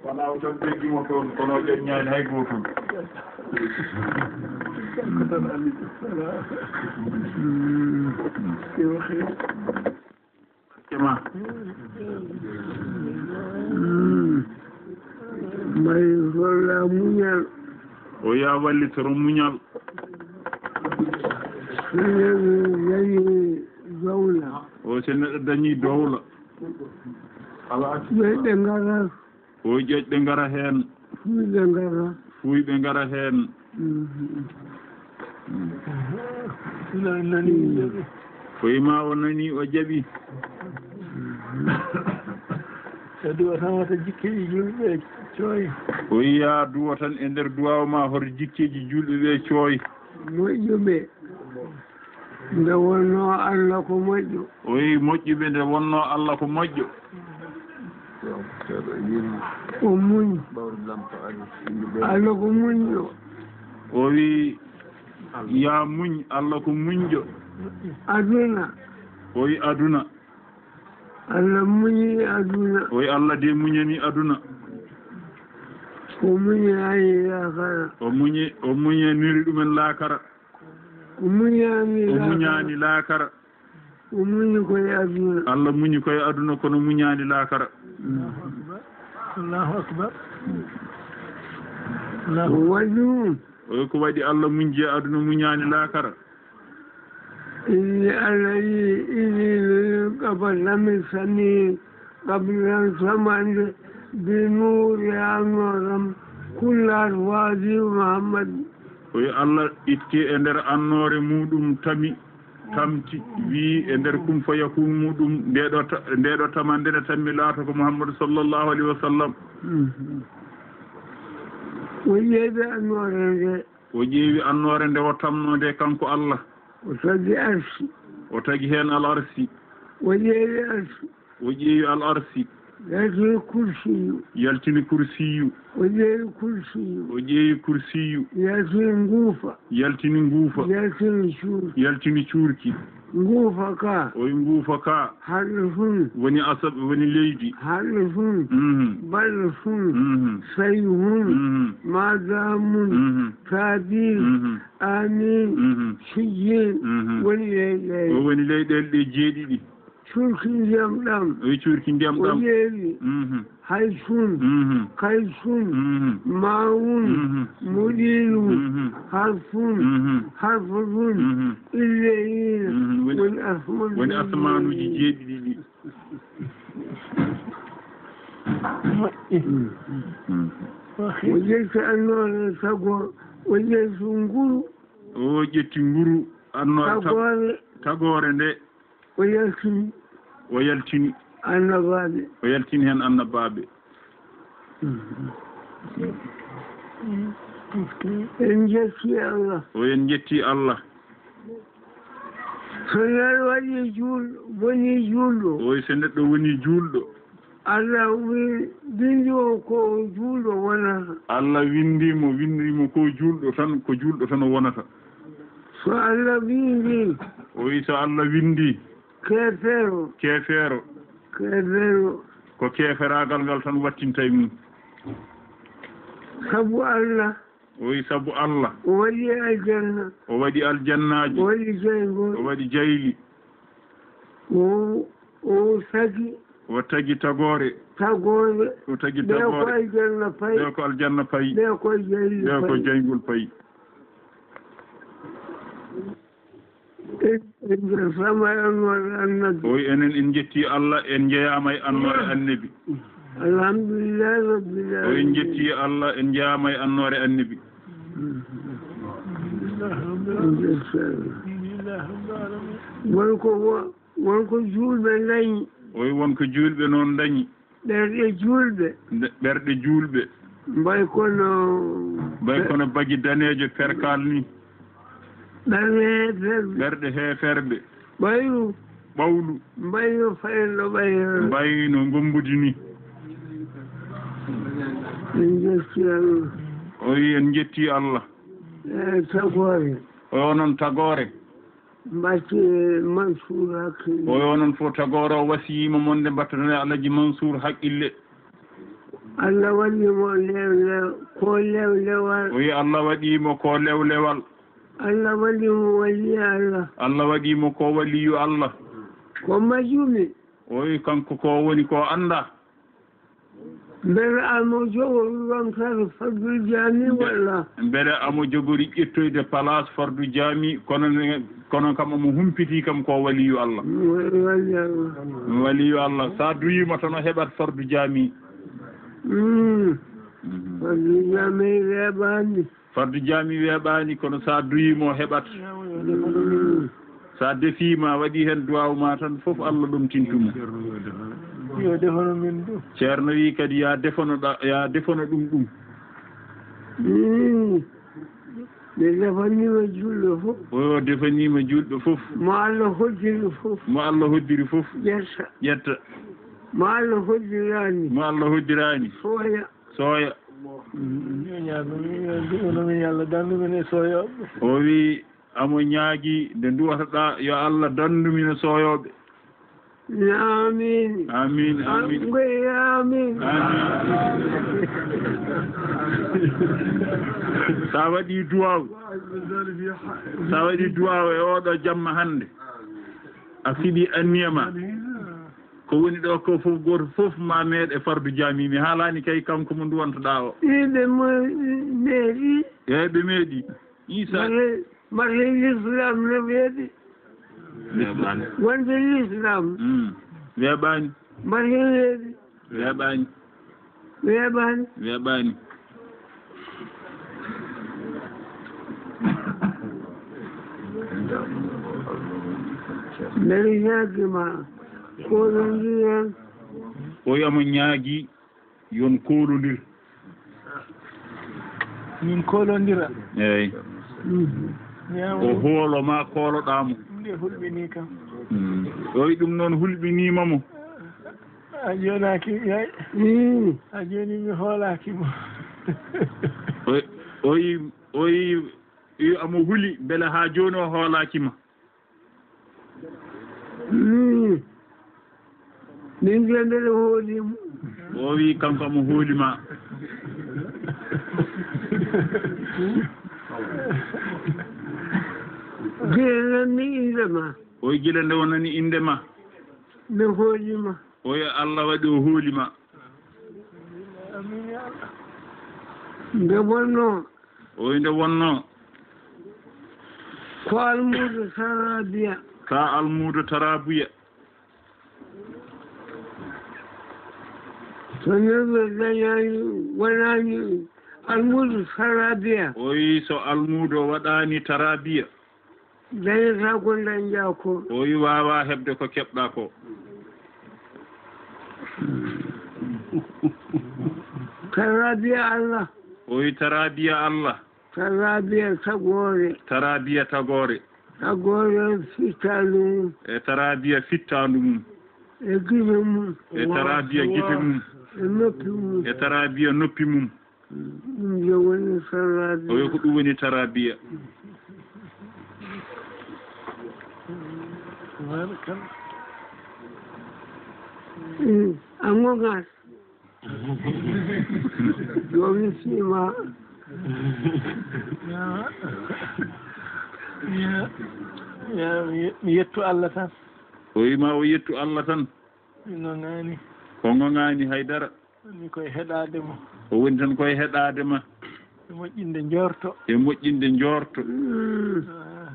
kono o tan beggimo toon kono o ƴaññaani hay gootum kema may walla muñal o ya wallitoro muñal so neɗɗo dañi dowla o so neɗɗo dañi dowla ɓeɗe ngara o ƴoƴɓe ngara heen fuyɓe ngara fuyɓe ngara heen koyma o nani o jaɓi so duwa tan wata jikkeji julɓe cooy o yiya duwa tan e nder duwaw ma hoto jikkeji julɓe ɓe cooy moƴƴuɓe nde wonno Allah ko moƴƴo o wi moƴƴuɓe nde wonno Allah ko moƴƴo o muñ Allah ko muñƴo o wi ya muñ Allah ko muñƴo aduna o wi aduna Allah muñi aduna o wi Allah de muñani aduna o muñani lakara o muñaniri ɗumen laakara o muñani laakara o muñi koye aduna Allah muñi koye aduna kono muñani laakara Allahu akbar o waɗi ɗum o wi ko waɗi Allah muñji e aduna muñani laakara inni Allah yi ini kabalami sani kabilan samande bi nuri anoram kullar wadi Muhammad o wi Allah itti e nder annore muɗum tamti wi e nder kum fa yakun muɗum ndeɗo tamande nde tammi laata ko Muhammadu sallallahu alaihi wa sallam o ƴeewi annore nde o ƴeewi annore nde o tamno nde kanko Allah o tagi arsi o tagi heen al arsi o ƴeewi arsi o ƴeewi al arsi yaltini kursiyu yaltini kursiyu o ƴeewi kursiyu o ƴeewi kursiyu yaltini nguufa yaltini nguufa yaltini cuurki nguufa ka o wi nguufa ka harɗo fun woni asaɓe woni leydi harɗo fun balɗo fun sayi hun madamun tadir amin sijjin woni leyɗele o woni leyɗele ɗe jeeɗiɗi curki ndiyam ɗam o wi curki ndiyam ɗam o ƴeewi hay sun kay sun mawun muɗilu harfun harfotun illeyina woni asmanuji jeeɗiɗi ɗi o ƴetti annore tagore o ƴetti nguru o ƴetti nguru annore tagore nde o yaltini annabaɓe o yaltini hen annabaɓe en jetti Allah o en jetti Allah so neɗɗo waɗi woni julɗo o so neɗɗo woni julɗo Allah windi o ko julɗo wonata Allah windimo ko julɗo tan o wonata so Allah windi o wi so Allah windi keefeero ko keeferagal ngal tan wattinta e mum sabu Allah o wi sabu Allah o waɗi aljanna o waɗi aljannaji o waɗi jaygol o waɗi jayli o tagi tagore o tagi tagore ɓe ko aljanna payi ɓe ko jaygol payi o wi enen en jetti Allah en jeyama e annore annabi alhamdulillahi rabbil alamin o en jetti Allah en jeyama e annore annabi wonko julɓe dañi o wi wonko julɓe noon dañi ɓerɗe julɓe mbay kono bagi danejo perkal ni ɓerɗe heeferɓe ɓawlu mbayno fayenɗo ɓayno mbayno gombudi ni en jetti Allah o wi en jetti Allah tagore o noon tagore mbacce Mansour haqqille o noon fof tagore o wasiyima monde mbattane Alaji Mansour haqqille Allah waɗimo lewle ko lewlewal. o wi Allah waɗimo ko lewlewal. Allah waɗimo wali Allah. Allah waɗimo ko waliyu Allah. Ko majjumi. o wi kanko ko woni ko anda. Mbele amo jogori ɗon tan fardu jami walla. Mbele amo jogori ƴettoyde place fardu jami kono kam omo humpiti kam ko waliyu Allah. Wali Allah. Waliyu Allah sa duyima tan o heɓat fardu jami. Fardu jami weeɓani. Fardu jami weeɓani kono sa duyima o heɓat. Sa defima waɗi hen duwaw ma tan foof Allah ɗum tintuma. Yo defono min ɗum. Ceerno wi kadi ya defono ɗum. Mi defanima julɗo fof. o defanima julɗo fof. Mo Allah hoddiri fof. Mo Allah hoddiri fof. ƴetta. Mo Allah hoddirani. Mo Allah hoddirani. Sooya. Yo ñaanomi Allah dandumin e soyoɓe. O wi amo ñaagui nde duwataɗa yo Allah dandumin e soyoɓe. Amin. Amin. Sa waɗi duwaw e oɗo jamma hande a fiɗi anniyama ko woni ɗo ko fof goto fof ma meeɗe fardu jami mi haalani kay kanko mo duwantoɗa o. Ɓe meeɗi. Eyyi ɓe meeɗi. Isa marhe l'islam no weeɓi. Wonde l'islam. Weeɓani. Marhe weeɓi. Weeɓani. Mbeɗa ñaagima koolondiren. O wiyamo ñaagui yon koolondir. Min koolondira. Eyyi. O hooloma kooloɗamo. Nde hulɓini kam. o wi ɗum noon hulɓinimamo. A jonaki yay. A joni mi hoolakimo. o wi amo huuli beele ha joni o hoolakima. min mbiya mbeɗa hoolimo. o wi kanko amo hoolima. gila nanni indema. o wi gila nde wonani indema. mi hoolima. o wi Allah waɗi o hoolima. nde wonno. o wi nde wonno. ko almudo tarabiya. ka almudo tarabuya. so neɗɗo dañani wonani almudo tarabiya. o wi so almudo waɗani tarabiya. dañata ko dañƴa ko. o wi wawa hebde ko keɓɗa ko. tarabiya Allah. o wi tarabiya Allah. tarabiya tagore. Tarabiya tagore. tagore fittandu mum. e tarabiya fittandu mum. e gite mum. e tarabiya gite mum. e noppi mum. e tarabiya noppi mum. ɗum je woni tarabiya. o wi ko ɗum woni tarabiya. amogas. jomi sima. mi yettu Allah tan. o wima o yettu Allah tan. mi nonani. ko ŋoŋani haydara. woni koye heɗade mo. o woni tan koye heɗade ma. e moƴƴinde jorto. e moƴƴinde jorto.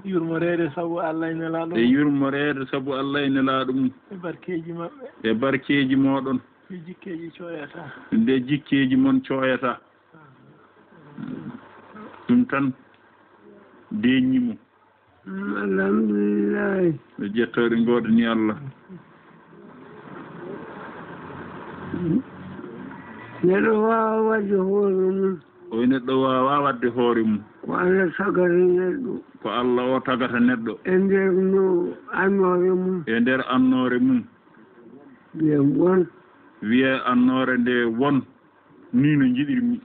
yurmorede saabu Allah e nelaɗo. e yurmorede saabu Allah e nelaɗo mum. e barkeji mabɓe. e barkeji moɗon. e jikkeji coyata. nde jikkeji mon coyata. ɗum tan deññimo. alhamdulillahi. ɓe ƴettore godani Allah. neɗɗo wawa wadde hoore mum. o wi neɗɗo wawa wadde hoore mum. ko Allah tagata neɗɗo. ko Allah o tagata neɗɗo. e nder no annore mum. e nder annore mum. wiye won. wiye annore nde won ni no jiɗirmi.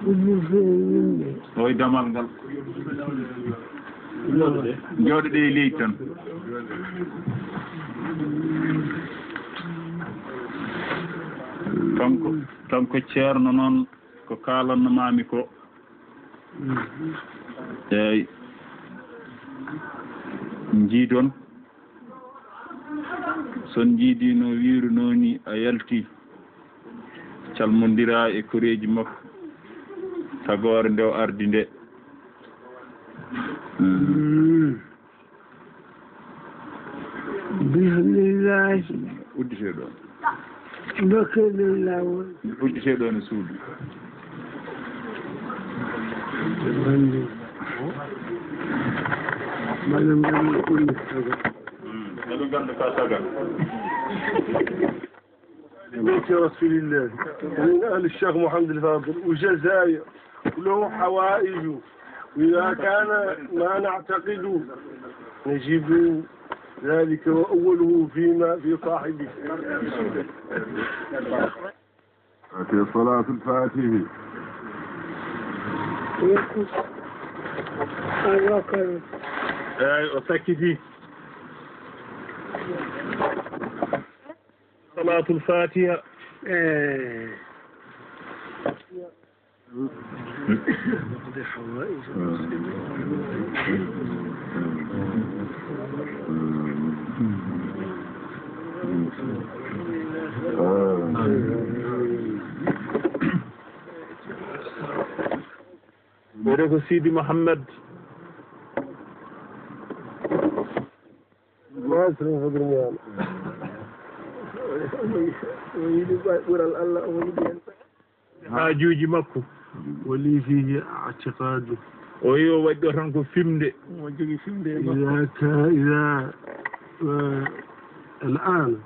ɗum feewi yimɓe. o wi damal ngal. jooɗo ɗe leydi tan kanko ceerno noon ko kaalannomami ko eyi jiidon son jiidino wiruno ni a yalti calmodira e koreji makko tagore nde o ardi nde bismillahi uddite ɗon dokkeɗen lawol uddite ɗon e suudu maɗum gandi ɗum sago eɓe ganda ka sagal بيت رسول الله ومن أهل الشيخ محمد الفاضل وجزائر وله حوائج وإذا كان ما نعتقد نجيب ذلك وأوله في صاحبه في صلاة الفاتحة وسكتي صلاة الفاتحة ورث سيدي محمد haajuji makko ولي فيه اعتقاد ويو waddo tan ko fimde mo jogi fimde إذا الآن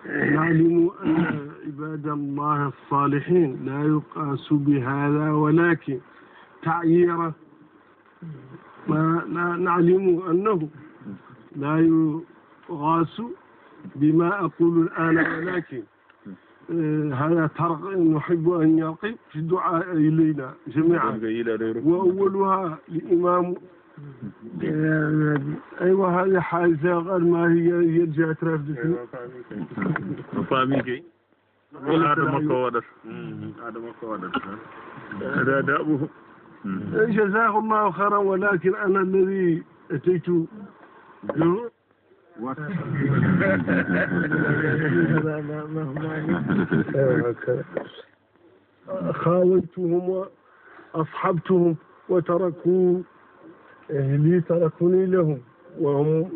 نعلم أن عباد الله الصالحين لا يقاس بهذا ولكن تعييره ما نعلم أنه لا يقاس بما أقول الآن ولكن هذا ترق نحب أن يقف في الدعاء إلينا جميعا وأولها الإمام أيوة هذه حاجة قال ما هي جاءت رافدتني فاميكي هذا مكودر هذا دابه جزاه الله خيرا ولكن أنا الذي أتيت خاولتهم وأصحبتهم وتركوا أهلي تركوني لهم وهم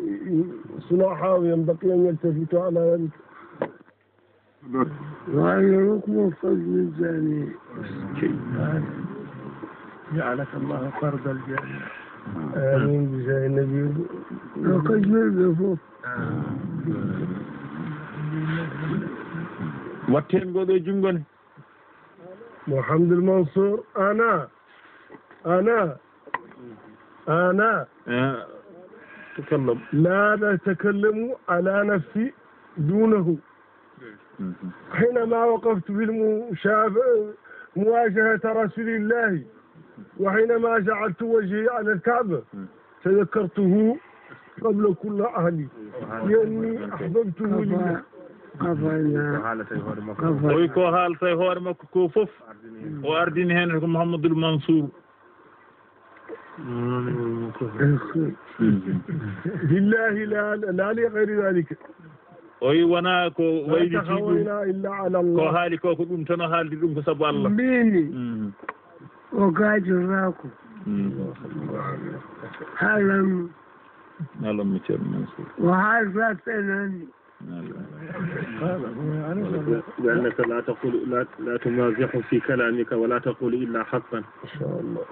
صلاحا ينبغي أن يلتفتوا على ذلك وأيركم فضل الجاني جعلك الله فرد الجاني آمين بجاه النبي وقد جلده واتين غودو جونغون محمد المنصور أنا تكلم لا نتكلم على نفسي دونه حينما وقفت مواجهة رسول الله وحينما جعلت وجهي على الكعبة تذكرته قبل كل أهلي لأني أحببته لله ويكو حالتي هور مكو كو فوف واردين هنا محمد المنصور بالله لا لغير ذلك oyi wona ko wayliti ɗum ko haali ko ɗum tan o haaldi ɗum ko sabu Allah mbimi o gaajorako haalam mi ceerno Mansour o haalta penandi لأنك لا تمازح في كلامك ولا تقول إلا حقا إن شاء الله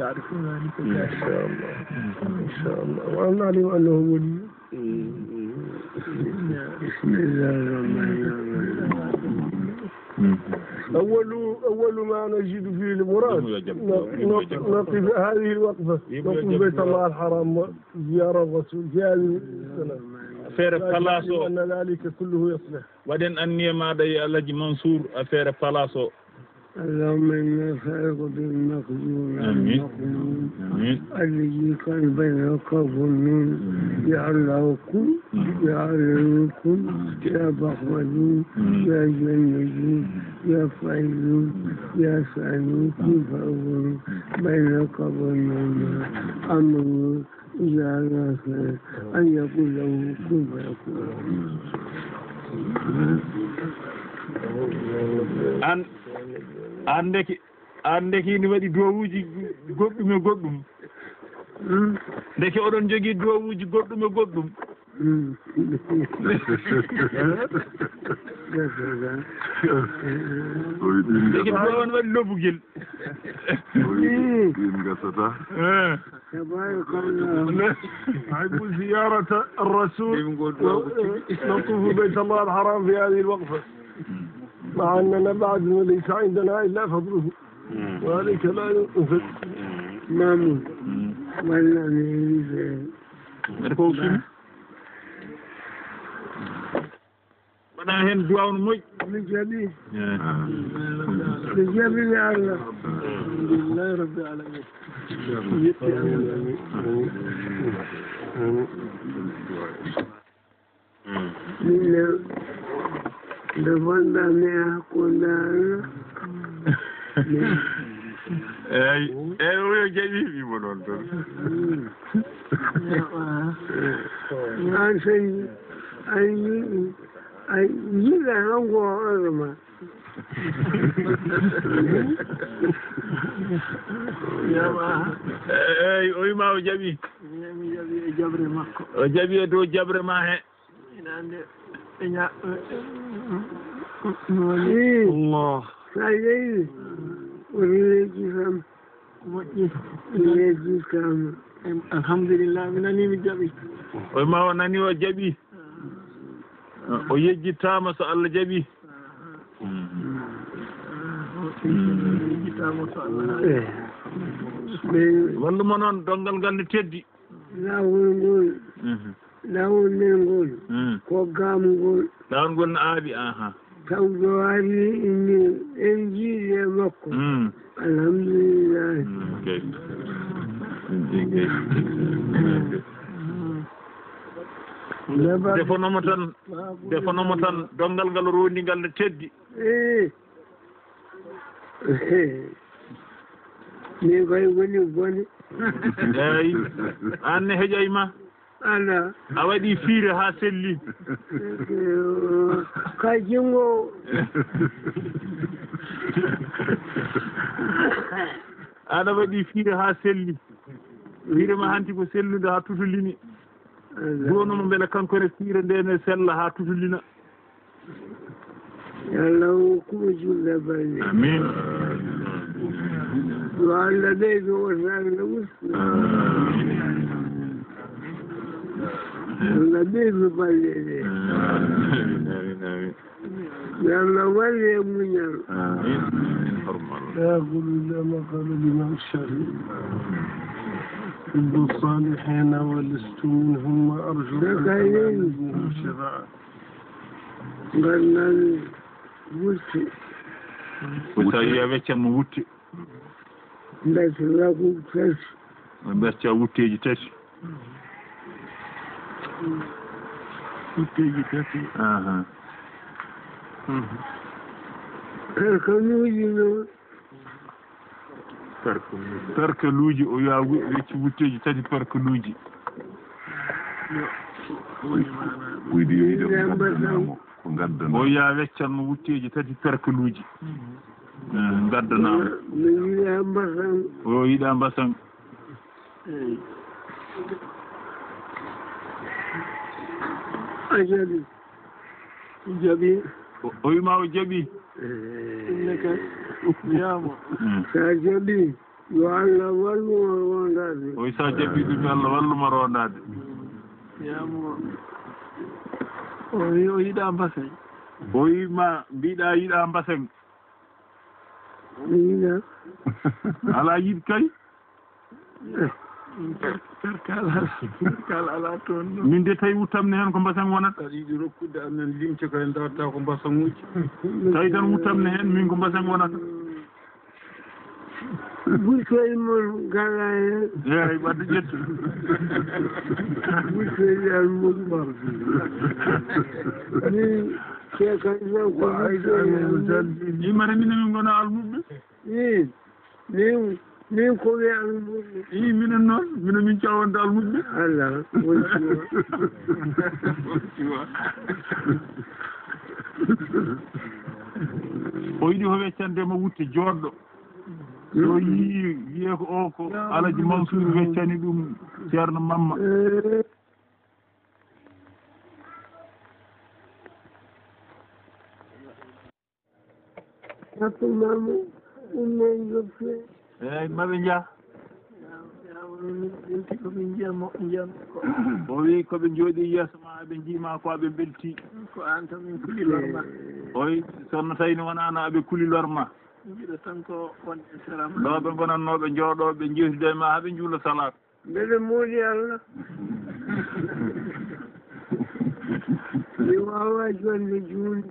يعرفون ذلك إن شاء الله ونعلم أنه ولي بسم الله الرحمن الرحيم أول ما نجد فيه المراد نقف هذه الوقفة نقف بيت الله الحرام زيارة الرسول في هذه السنة affaire place o أن ذلك كله يصلح waɗen anniye maɗa e Alhaji Mansour affaire place o اللهم إنا نسألك بالمقدور المقبول الذي كان بينك والنون يا الله كن يا الله كن يا بخمدون يا جنجون يا فايدون يا سعيد كن فأول بينك والنون أمر إذا ناسا أن يقول له كن فيكون andeki ni waɗi dowuji goɗɗum e goɗɗum ndeke oɗon jogii dowuji goɗɗum e goɗɗum ndeke on waɗi lobugel gasata أحب زيارة الرسول نطوف بيت الله الحرام في هذه الوقفة مع أننا بعد ليس عندنا إلا فضله وذلك لا ينفذ مامون ولا نريد أنا هن دعون مي نجابي نجابي يا الله الحمد لله رب العالمين Devanda me akundana. Oyo jaɓi mo noon ton. An say ay yiga hango orma. Oyi ma o jaɓi. Mi jaɓi e jabre makko. O jaɓi e dow jabre ma he. الله سعيد وريجي كم وريجي كم الحمد لله من أني مجابي وما هو ناني وجابي ويجي تامس الله جابي wallu mo noon dongal ngal ne teddi lawol men ngol ko gam ngol lawol ngol ne aaɓi taw ɗo ari inni en jiiɗi e makko alhamdulillah defonomo tan dongal ngal rondi ngal ne teddi min koye woni bone eyi an ne heƴayma ala a waɗi fiire ha selli ka jingo aɗa waɗi fiire ha selli fiire ma hanti ko sellude ha tutulini jonumo beele kankone fiire nde ne sella ha tutulina yallah hokkumo julde balɗe amin yo allah ɓeydo wotande musna Allah ɓeydo balɗe ɗe yallah walle e muñal لا أقول إلا ما قال الإمام الشافعي حب الصالحين ولست منهم وأرجو منهم الشفاعة garnan wutte so tawi a weccanmo wutte mbesraku tati mbecca wutteji tati wutteji tati karkanuji noon perkaluji o wiya wecci wutteji tati perkaluji wuydi yoyde gaddanamo ko gaddana o wiya weccanmo wutteji tati perkaluji gaddanamo mi yiɗa mbasan o yiɗa mbasan a jaɓi jaɓi o wima o jaɓi إنك يامو sa jaɓi yo allah wallumo rondade o wi sa jaɓi ɗum Allah walluma rondade يامو o yiɗa mbasen o wima mbiɗa yiɗa mbasen mi yiɗa ala yiɗ kay perkal ala toon min de tawi wuttamne hen ko mbasen wonat aɗa yiɗi rokkude amen limce koye dawatta ko mbasanuji tawi tan wuttamne hen min ko mbasen wonata butoy mon galaye eyi wadde ƴettu butoy almudbar ni cekan ko imare minen min gona almuɓe min komi almuɓe minen noon minen min cawonde almuɓe Allah o yiɗi ko weccandema wutte joɗɗo so yii wiye ko o ko Alaji Mansour weccani ɗum ceerno Mamma happumamo ummen jofte eyyi maɓe jaa komin jiyamo o wi koɓe jooɗi yeeso ma aɓe jiima ko aɓe belti ko an tan min kulilorma oyi sono tawi ni wonano aɓe kulilorma mbiɗo tan ko wonɓe salam ɗo ɓe gonannoɓe jooɗoɓe jewtide ma haaɓe juula salat mbeɗe moodi Allah mi wawa jonde juulde